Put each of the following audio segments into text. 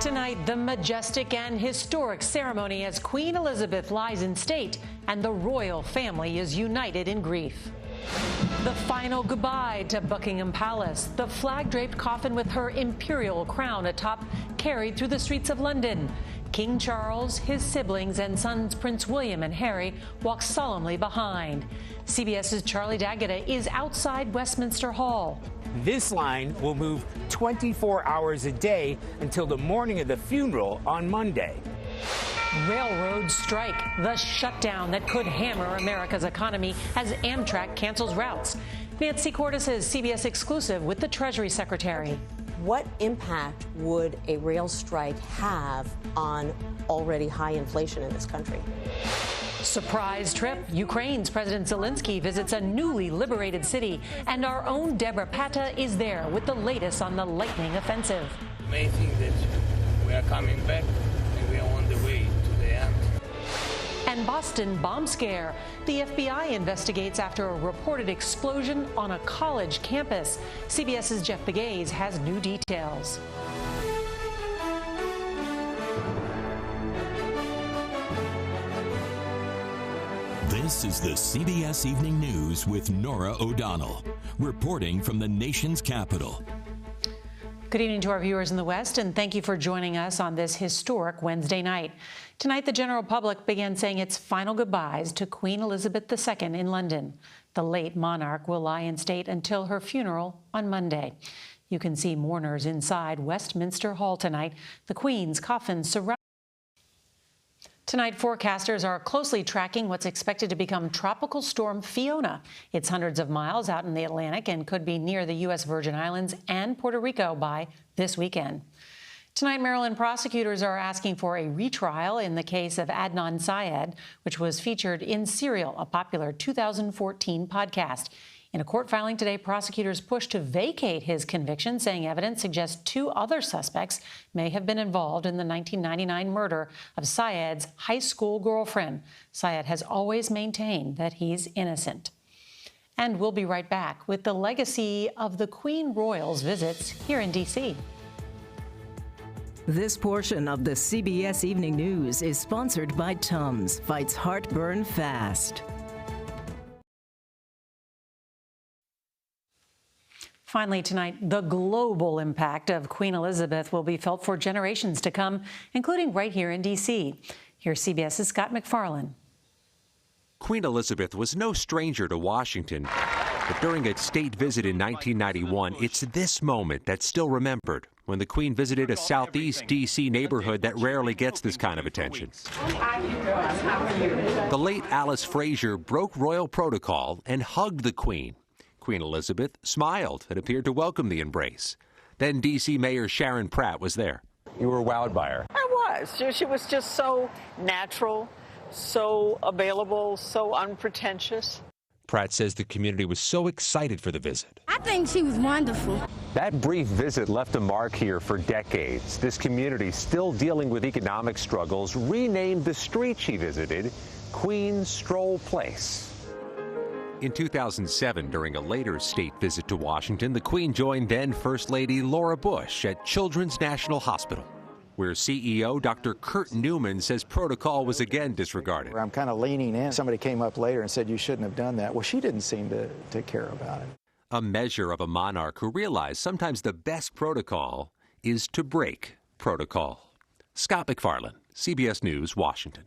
Tonight, the majestic and historic ceremony as Queen Elizabeth lies in state and the royal family is united in grief. The final goodbye to Buckingham Palace, the flag-draped coffin with her imperial crown atop carried through the streets of London. King Charles, his siblings, and sons Prince William and Harry walk solemnly behind. CBS's Charlie D'Agata is outside Westminster Hall. This line will move 24 hours a day until the morning of the funeral on Monday. Railroad strike, the shutdown that could hammer America's economy as Amtrak cancels routes. Nancy Cordes is CBS exclusive with the Treasury Secretary. What impact would a rail strike have on already high inflation in this country? Surprise trip. Ukraine's President Zelensky visits a newly liberated city, and our own Deborah Patta is there with the latest on the lightning offensive. Amazing that we are coming back and we are on the way to the end. And Boston bomb scare. The FBI investigates after a reported explosion on a college campus. CBS's Jeff Begaze has new details. This is the CBS Evening News with Norah O'Donnell, reporting from the nation's capital. Good evening to our viewers in the West, and thank you for joining us on this historic Wednesday night. Tonight, the general public began saying its final goodbyes to Queen Elizabeth II in London. The late monarch will lie in state until her funeral on Monday. You can see mourners inside Westminster Hall tonight. The Queen's coffin surrounds. Tonight, forecasters are closely tracking what's expected to become Tropical Storm Fiona. It's hundreds of miles out in the Atlantic and could be near the U.S. Virgin Islands and Puerto Rico by this weekend. Tonight, Maryland prosecutors are asking for a retrial in the case of Adnan Syed, which was featured in Serial, a popular 2014 podcast. In a court filing today, prosecutors pushed to vacate his conviction, saying evidence suggests two other suspects may have been involved in the 1999 murder of Syed's high school girlfriend. Syed has always maintained that he's innocent. And we'll be right back with the legacy of the Queen Royal's visits here in D.C. This portion of the CBS Evening News is sponsored by Tums, fights heartburn fast. Finally tonight, the global impact of Queen Elizabeth will be felt for generations to come, including right here in D.C. Here's CBS's Scott McFarlane. Queen Elizabeth was no stranger to Washington, but during a state visit in 1991, it's this moment that's still remembered, when the Queen visited a southeast D.C. neighborhood that rarely gets this kind of attention. The late Alice Fraser broke royal protocol and hugged the Queen. Queen Elizabeth smiled and appeared to welcome the embrace. Then D.C. Mayor Sharon Pratt was there. You were wowed by her. I was. She was just so natural, so available, so unpretentious. Pratt says the community was so excited for the visit. I think she was wonderful. That brief visit left a mark here for decades. This community, still dealing with economic struggles, renamed the street she visited Queen Stroll Place. In 2007, during a later state visit to Washington, the Queen joined then First Lady Laura Bush at Children's National Hospital, where CEO Dr. Kurt Newman says protocol was again disregarded. I'm kind of leaning in. Somebody came up later and said you shouldn't have done that. Well, she didn't seem to care about it. A measure of a monarch who realized sometimes the best protocol is to break protocol. Scott McFarlane, CBS News, Washington.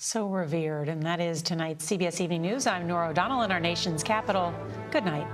So revered, and that is tonight's CBS Evening News. I'm Norah O'Donnell in our nation's capital. Good night.